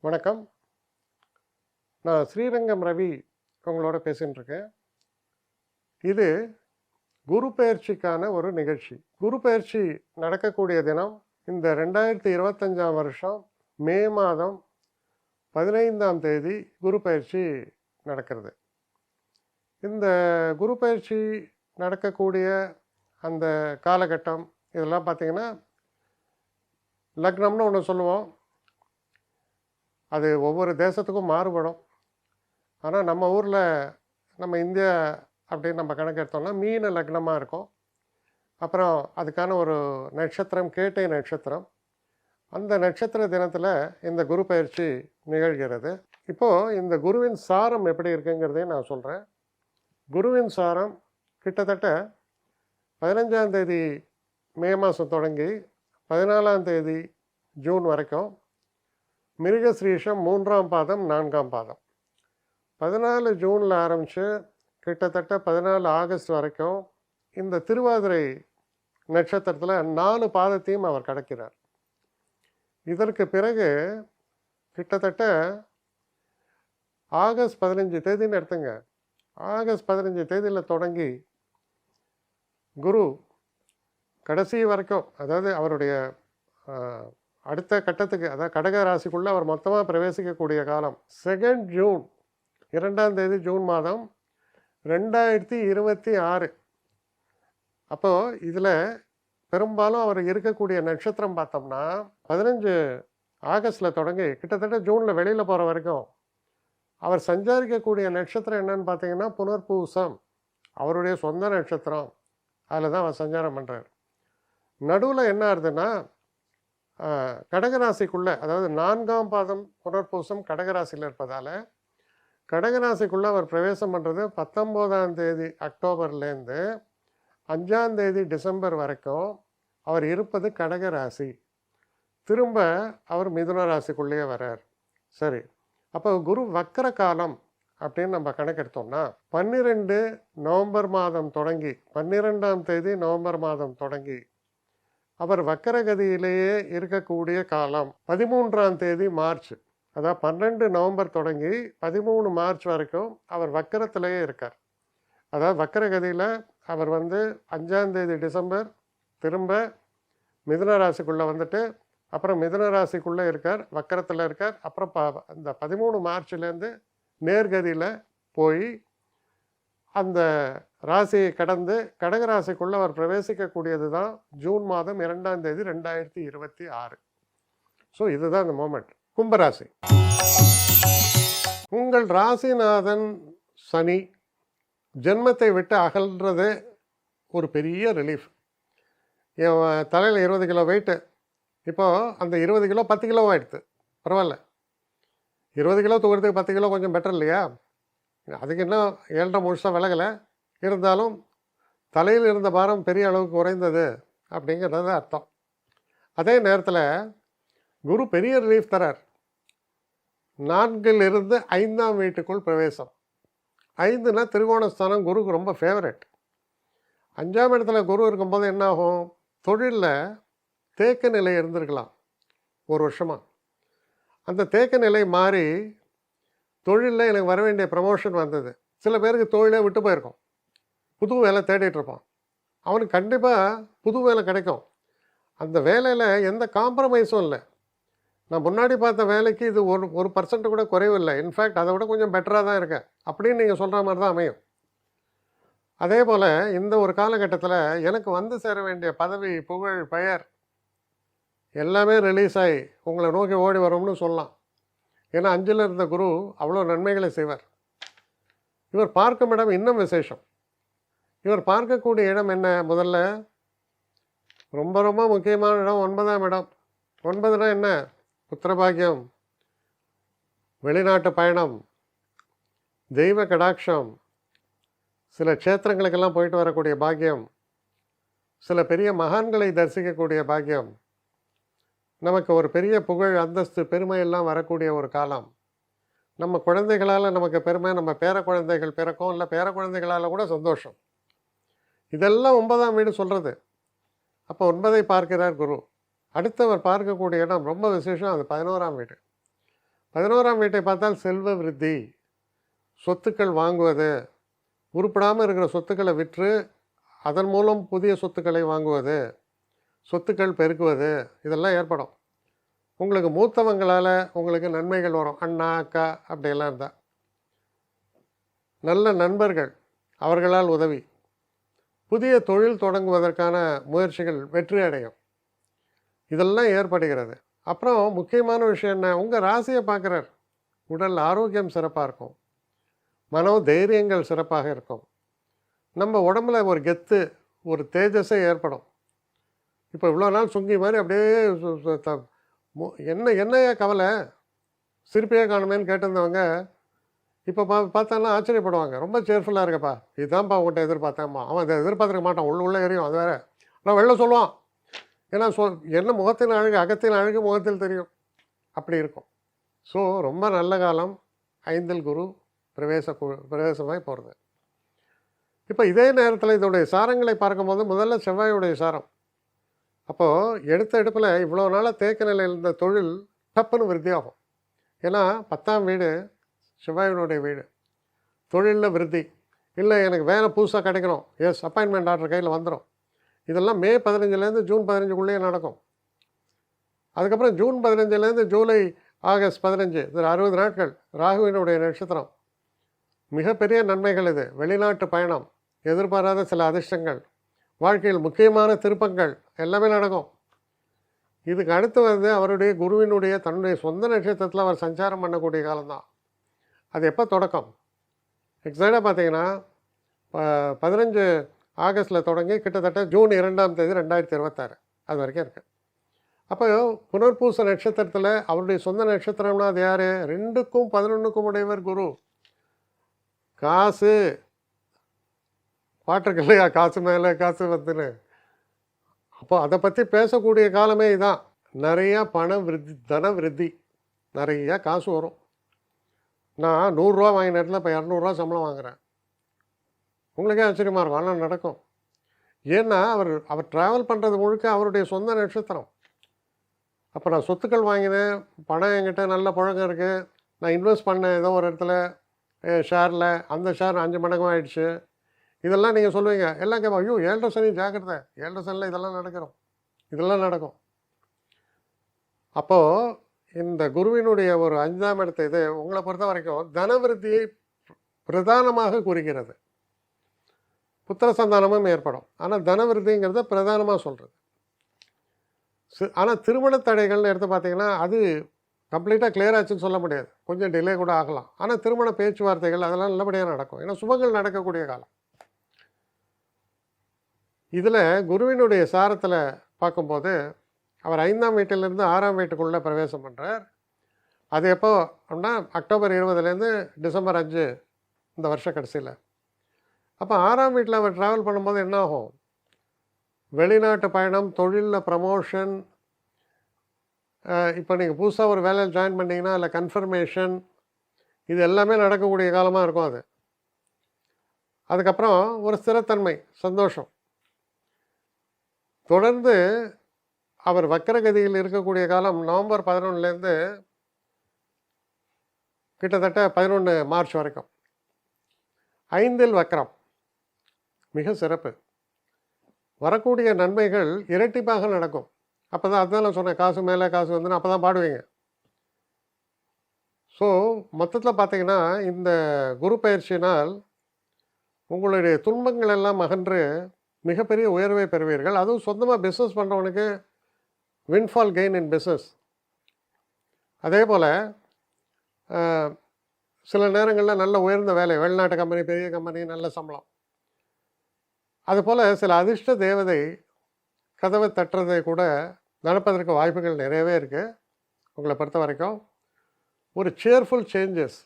வணக்கம். நான் ஸ்ரீரங்கம் ரவி உங்களோட பேசின்னு இருக்கேன். இது குரு பெயர்ச்சிக்கான ஒரு நிகழ்ச்சி. குரு பெயர்ச்சி நடக்கக்கூடிய தினம் இந்த 2025ஆம் வருஷம் மே மாதம் 15ஆம் தேதி குரு பெயர்ச்சி நடக்கிறது. இந்த குரு பெயர்ச்சி நடக்கக்கூடிய அந்த காலகட்டம் இதெல்லாம் பார்த்திங்கன்னா லக்னம்னு ஒன்று சொல்லுவோம். அது ஒவ்வொரு தேசத்துக்கும் மாறுபடும். ஆனால் நம்ம ஊரில் நம்ம இந்தியா அப்படின்னு நம்ம கணக்கு எடுத்தோம்னா மீன லக்னமாக இருக்கும். அப்புறம் அதுக்கான ஒரு நட்சத்திரம் கேட்டை நட்சத்திரம். அந்த நட்சத்திர தினத்தில் இந்த குரு பயிற்சி நிகழ்கிறது. இப்போது இந்த குருவின் சாரம் எப்படி இருக்குங்கிறதையும் நான் சொல்கிறேன். குருவின் சாரம் கிட்டத்தட்ட 15ஆம் தேதி மே மாதம் தொடங்கி 14ஆம் தேதி ஜூன் வரைக்கும் மிருகஸ்ரீஷம் 3ஆம் பாதம் 4ஆம் பாதம். 14 ஜூனில் ஆரம்பித்து கிட்டத்தட்ட 14 ஆகஸ்ட் வரைக்கும் இந்த திருவாதிரை நட்சத்திரத்தில் 4 பாதத்தையும் அவர் கடக்கிறார். இதற்கு பிறகு கிட்டத்தட்ட ஆகஸ்ட் 15 தேதின்னு எடுத்துங்க. ஆகஸ்ட் 15 தேதியில் தொடங்கி குரு கடைசி வரைக்கும், அதாவது அவருடைய அடுத்த கட்டத்துக்கு, அதாவது கடக ராசிக்குள்ளே அவர் மொத்தமாக பிரவேசிக்கக்கூடிய காலம் 2 ஜூன் 2ஆம் தேதி ஜூன் மாதம் 2026. அப்போது இதில் பெரும்பாலும் அவர் இருக்கக்கூடிய நட்சத்திரம் பார்த்தோம்னா 15 ஆகஸ்டில் தொடங்கி கிட்டத்தட்ட ஜூனில் வெளியில் போகிற வரைக்கும் அவர் சஞ்சாரிக்கக்கூடிய நட்சத்திரம் என்னன்னு பார்த்தீங்கன்னா புனர்பூசம், அவருடைய சொந்த நட்சத்திரம். அதில் தான் அவர் சஞ்சாரம் பண்ணுறார். நடுவில் என்ன ஆகுதுன்னா கடகராசிக்குள்ளே, அதாவது 4ஆம் பாதம் புனர்பூசம் கடகராசியில் இருப்பதால் கடகராசிக்குள்ளே அவர் பிரவேசம் பண்ணுறது 19ஆம் தேதி அக்டோபர்லேருந்து 5ஆம் தேதி டிசம்பர் வரைக்கும் அவர் இருப்பது கடகராசி. திரும்ப அவர் மிதுன ராசிக்குள்ளேயே வர்றார். சரி, அப்போ குரு வக்கர காலம் அப்படின்னு நம்ம கணக்கெடுத்தோம்னா 12 நவம்பர் மாதம் தொடங்கி 12ஆம் தேதி நவம்பர் மாதம் தொடங்கி அவர் வக்கரகதியிலேயே இருக்கக்கூடிய காலம் 13ஆம் தேதி மார்ச். அதாவது 12 நவம்பர் தொடங்கி 13 மார்ச் வரைக்கும் அவர் வக்கரத்திலேயே இருக்கார். அதாவது வக்கரகதியில் அவர் 5ஆம் தேதி டிசம்பர் திரும்ப மிதுன ராசிக்குள்ளே வந்துட்டு அப்புறம் மிதுன ராசிக்குள்ளே இருக்கார், வக்கரத்தில் இருக்கார். அப்புறம் இந்த 13 மார்ச்லேருந்து நேர்கதியில் போய் அந்த ராசியை கடந்து கடகராசிக்குள்ளே அவர் பிரவேசிக்கக்கூடியது தான் ஜூன் மாதம் 2ஆம் தேதி 2026. ஸோ இதுதான் இந்த மோமெண்ட். கும்பராசி, உங்கள் ராசிநாதன் சனி ஜென்மத்தை விட்டு அகல்றது ஒரு பெரிய ரிலீஃப். என் தலையில் 20 கிலோ வெயிட்டு, இப்போது அந்த 20 கிலோ 10 கிலோ ஆகிடுது. பரவாயில்ல, 20 கிலோ தூக்கிறதுக்கு 10 கிலோ கொஞ்சம் பெட்டர் இல்லையா? அதுக்கு இன்னும் 7.5 முழுசாக விலகலை. இருந்தாலும் தலையில் இருந்த பாரம் பெரிய அளவுக்கு குறைந்தது அப்படிங்கிறது அர்த்தம். அதே நேரத்தில் குரு பெரிய ரிலீஃப் தரார். 4லிருந்து 5ஆம் வீட்டுக்குள் பிரவேசம். 5னா திரிகோணஸ்தானம் குருக்கு ரொம்ப ஃபேவரட். 5ஆம் இடத்துல குரு இருக்கும்போது என்ன ஆகும்? தொழிலில் தேக்க நிலை இருந்திருக்கலாம் ஒரு வருஷமாக. அந்த தேக்க நிலை மாறி தொழிலில் எனக்கு வர வேண்டிய ப்ரமோஷன் வந்தது. சில பேருக்கு தொழிலே விட்டு போயிருக்கோம், புது வேலை தேடிட்டுருப்பான். அவனுக்கு கண்டிப்பாக புது வேலை கிடைக்கும். அந்த வேலையில் எந்த காம்ப்ரமைஸும் இல்லை. நான் முன்னாடி பார்த்த வேலைக்கு இது 1% கூட குறைவில்லை, இன்ஃபேக்ட் அதை விட கொஞ்சம் பெட்டராக தான் இருக்கேன் அப்படின்னு நீங்கள் சொல்கிற மாதிரி தான் அமையும். அதே போல் இந்த ஒரு காலகட்டத்தில் எனக்கு வந்து சேர வேண்டிய பதவி, புகழ், பெயர் எல்லாமே ரிலீஸ் ஆகி உங்களை நோக்கி ஓடி வரும்னு சொல்லலாம். ஏன்னா 5ல் இருந்த குரு அவ்வளோ நன்மைகளை செய்வார். இவர் பார்க்கும் இடம் இன்னும் விசேஷம். இவர் பார்க்கக்கூடிய இடம் என்ன? முதல்ல ரொம்ப ரொம்ப முக்கியமான இடம் 9ஆம் இடம். 9னா என்ன? புத்திரபாகியம், வெளிநாட்டு பயணம், தெய்வ கடாட்சம், சில க்ஷேத்திரங்களுக்கெல்லாம் போயிட்டு வரக்கூடிய பாக்கியம், சில பெரிய மகான்களை தரிசிக்கக்கூடிய பாக்கியம், நமக்கு ஒரு பெரிய புகழ், அந்தஸ்து, பெருமையெல்லாம் வரக்கூடிய ஒரு காலம். நம்ம குழந்தைகளால் நமக்கு பெருமை, நம்ம பேர குழந்தைகள் பிறக்கும், இல்லை பேர குழந்தைகளால் கூட சந்தோஷம். இதெல்லாம் 9ஆம் வீடு சொல்கிறது. அப்போ 9ஐ பார்க்கிறார் குரு. அடுத்தவர் பார்க்கக்கூடிய இடம் ரொம்ப விசேஷம், அது 11ஆம் வீடு. 11ஆம் வீட்டை பார்த்தால் செல்வ விருத்தி, சொத்துக்கள் வாங்குவது, உருப்படாமல் இருக்கிற சொத்துக்களை விற்று அதன் மூலம் புதிய சொத்துக்களை வாங்குவது, சொத்துக்கள் பெருக்குவது, இதெல்லாம் ஏற்படும். உங்களுக்கு மூத்தவங்களால் உங்களுக்கு நன்மைகள் வரும். அண்ணா அக்கா அப்படியெல்லாம் இருந்தால். நல்ல நண்பர்கள், அவர்களால் உதவி, புதிய தொழில் தொடங்குவதற்கான முயற்சிகள் வெற்றி அடையும். இதெல்லாம் ஏற்படுகிறது. அப்புறம் முக்கியமான விஷயம் என்ன, உங்கள் ராசியை பார்க்குறார். உடல் ஆரோக்கியம் சிறப்பாக இருக்கும், மனோ தைரியங்கள் சிறப்பாக இருக்கும், நம்ம உடம்புல ஒரு கெத்து, ஒரு தேஜஸே ஏற்படும். இப்போ இவ்வளோ நாள் சுங்கி மாதிரி அப்படியே என்னையா கவலை, சிரிப்பையே காணுமேன்னு கேட்டிருந்தவங்க இப்போ பார்த்தாலும் ஆச்சரியப்படுவாங்க. ரொம்ப சேர்ஃபுல்லாக இருக்கப்பா, இதுதான்ப்பா உங்கள்கிட்ட எதிர்பார்த்தேன்மா. அவன் அதை எதிர்பார்த்துக்க மாட்டான், உள்ளே எறியும், அது வேறு. ஆனால் வெளில சொல்லுவான். ஏன்னா என்ன முகத்தின் அழகு, அகத்தின் அழகு முகத்தில் தெரியும், அப்படி இருக்கும். ஸோ ரொம்ப நல்ல காலம் 5ல் குரு பிரவேசமாய் போகிறது. இப்போ இதே நேரத்தில் இதோடைய சாரங்களை பார்க்கும்போது முதல்ல செவ்வாயுடைய சாரம். அப்போது எடுத்த எடுப்பில் இவ்வளோ நாளாக தேக்க நிலையில் இருந்த தொழில் டப்புன்னு விருத்தியாகும். ஏன்னா 10ஆம் வீடு செவ்வாயினுடைய வீடு. தொழிலில் விருத்தி இல்லை, எனக்கு வேலை புதுசாக கிடைக்கணும், எஸ் அப்பாயின்மெண்ட் ஆர்டர் கையில் வந்துடும். இதெல்லாம் மே 15லேருந்து ஜூன் 15க்குள்ளேயே நடக்கும். அதுக்கப்புறம் ஜூன் 15லேருந்து ஜூலை ஆகஸ்ட் 15, இது 60 நாட்கள் ராகுவினுடைய நட்சத்திரம். மிகப்பெரிய நன்மைகள் இது. வெளிநாட்டு பயணம், எதிர்பாராத சில அதிர்ஷ்டங்கள், வாழ்க்கையில் முக்கியமான திருப்பங்கள் எல்லாமே நடக்கும். இதுக்கு அடுத்து அவருடைய குருவினுடைய தன்னுடைய சொந்த நட்சத்திரத்தில் அவர் சஞ்சாரம் பண்ணக்கூடிய காலம்தான். அது எப்போ தொடக்கம், எக்ஸாக்டாக பார்த்தீங்கன்னா 15 ஆகஸ்ட்டில் தொடங்கி கிட்டத்தட்ட ஜூன் 2ஆம் தேதி 2026 அது வரைக்கும் இருக்குது. அப்போ புனர்பூச நட்சத்திரத்தில் அவருடைய சொந்த நட்சத்திரம்னா அது யார், 2க்கும் 11க்கும் உடையவர் குரு. காசு பாட்டிருக்கு இல்லையா, காசு மேலே காசு வந்துன்னு. அப்போ அதை பற்றி பேசக்கூடிய காலமே இதுதான். நிறையா பண விருத்தி, தன விருத்தி, நிறையா காசு வரும். நான் 100 ரூபா வாங்கின இடத்துல இப்போ 200 ரூபா சம்பளம் வாங்குகிறேன். உங்களுக்கே ஆச்சரியமாக இருக்கும், ஆனால் நடக்கும். ஏன்னா அவர் ட்ராவல் பண்ணுறது முழுக்க அவருடைய சொந்த நட்சத்திரம். அப்போ நான் சொத்துக்கள் வாங்கினேன், பணம் என்கிட்ட நல்ல பழக்கம் இருக்குது, நான் இன்வெஸ்ட் பண்ணேன் ஏதோ ஒரு இடத்துல ஷேரில், அந்த ஷேர் 5 மடங்கும் ஆகிடுச்சு. இதெல்லாம் நீங்கள் சொல்லுவீங்க, எல்லாம் கேட்போம், ஐயோ 7.5 சனி ஜாக்கிரதை, 7.5 சனியில் இதெல்லாம் நடக்கும். அப்போது இந்த குருவினுடைய ஒரு 5ஆம் இடத்தை இது உங்களை பொறுத்த வரைக்கும் தனவிருத்தியை பிரதானமாக குறிக்கிறது. புத்திர சந்தானமும் ஏற்படும், ஆனால் தனவிருத்திங்கிறத பிரதானமாக சொல்கிறது. ஆனால் திருமண தடைகள்னு எடுத்து பார்த்தீங்கன்னா அது கம்ப்ளீட்டாக கிளியர் ஆச்சுன்னு சொல்ல முடியாது, கொஞ்சம் டிலே கூட ஆகலாம். ஆனால் திருமண பேச்சுவார்த்தைகள் அதெல்லாம் நல்லபடியாக நடக்கும், ஏன்னா சுபங்கள் நடக்கக்கூடிய காலம். இதில் குருவினுடைய சாரத்தில் பார்க்கும்போது அவர் 5ஆம் வீட்டிலேருந்து 6ஆம் வீட்டுக்குள்ளே பிரவேசம் பண்ணுறார். அது எப்போ அப்படின்னா அக்டோபர் 20லேருந்து டிசம்பர் 5 இந்த வருஷ கடைசியில். அப்போ 6ஆம் வீட்டில் அவர் ட்ராவல் பண்ணும்போது என்ன ஆகும், வெளிநாட்டு பயணம், தொழிலில் ப்ரமோஷன், இப்போ நீங்கள் புதுசாக ஒரு வேலையில் ஜாயின் பண்ணிங்கன்னா இல்லை கன்ஃபர்மேஷன், இது எல்லாமே நடக்கக்கூடிய காலமாக இருக்கும் அது. அதுக்கப்புறம் ஒரு ஸ்திரத்தன்மை, சந்தோஷம். தொடர்ந்து அவர் வக்கரகதியில் இருக்கக்கூடிய காலம் நவம்பர் 11லேருந்து கிட்டத்தட்ட 11 மார்ச் வரைக்கும். 5ல் வக்கரம், மிக சிறப்பு. வரக்கூடிய நன்மைகள் இரட்டிப்பாக நடக்கும். அப்போ தான் அதுதான் நான் சொன்னேன், காசு மேலே காசு வந்துன்னு அப்போ தான் பாடுவீங்க. ஸோ மொத்தத்தில் பார்த்தீங்கன்னா இந்த குரு பயிற்சியினால் உங்களுடைய துன்பங்கள் எல்லாம் அகன்று மிகப்பெரிய உயர்வை பெறுவீர்கள். அதுவும் சொந்தமாக பிஸ்னஸ் பண்ணுறவனுக்கு வின்ஃபால் கெயின் இன் பிஸ்னஸ். அதே போல் சில நேரங்களில் நல்ல உயர்ந்த வேலை, வெளிநாட்டு கம்பெனி, பெரிய கம்பெனி, நல்ல சம்பளம். அதுபோல் சில அதிர்ஷ்ட தேவதை கதவை தட்டுறதை கூட நடப்பதற்கு வாய்ப்புகள் நிறையவே இருக்குது. உங்களை பொறுத்த வரைக்கும் ஒரு சேர்ஃபுல் சேஞ்சஸ்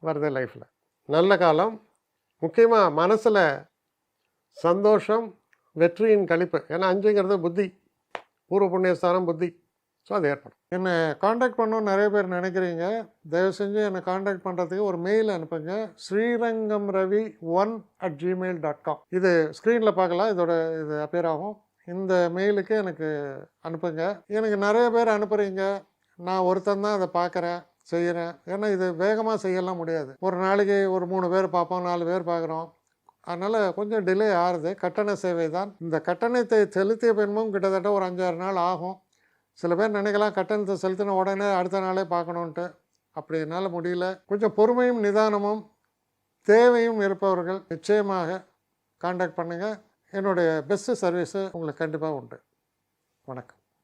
வருது லைஃப்பில். நல்ல காலம். முக்கியமாக மனசில் சந்தோஷம், வெற்றியின் களிப்பு. ஏன்னா 5ங்கிறது புத்தி, பூர்வ புண்ணியஸ்தானம் புத்தி. ஸோ அது ஏற்படும். என்னை காண்டாக்ட் பண்ணணும்னு நிறைய பேர் நினைக்கிறீங்க. தயவு செஞ்சு என்னை காண்டாக்ட் பண்ணுறதுக்கு ஒரு மெயில் அனுப்புங்க, srirangamravi1@gmail.com. இது ஸ்க்ரீனில் பார்க்கலாம், இது அப்பியர் ஆகும். இந்த மெயிலுக்கு எனக்கு அனுப்புங்க. எனக்கு நிறைய பேர் அனுப்புகிறீங்க, நான் ஒருத்தன் தான் அதை பார்க்குறேன், செய்கிறேன். ஏன்னா இது வேகமாக செய்யலாம் முடியாது. ஒரு நாளைக்கு ஒரு 3 பேர் பார்ப்போம், 4 பேர் பார்க்குறோம். அதனால் கொஞ்சம் டிலே ஆகுது. கட்டண சேவை தான். இந்த கட்டணத்தை செலுத்திய பின்பும் கிட்டத்தட்ட ஒரு 5-6 நாள் ஆகும். சில பேர் நினைக்கலாம் கட்டணத்தை செலுத்தின உடனே அடுத்த நாளே பார்க்கணுன்ட்டு. அப்படி என்னால் முடியல. கொஞ்சம் பொறுமையும் நிதானமும் தேவையும் இருப்பவர்கள் நிச்சயமாக காண்டாக்ட் பண்ணுங்கள். என்னுடைய பெஸ்ட்டு சர்வீஸு உங்களுக்கு கண்டிப்பாக உண்டு. வணக்கம்.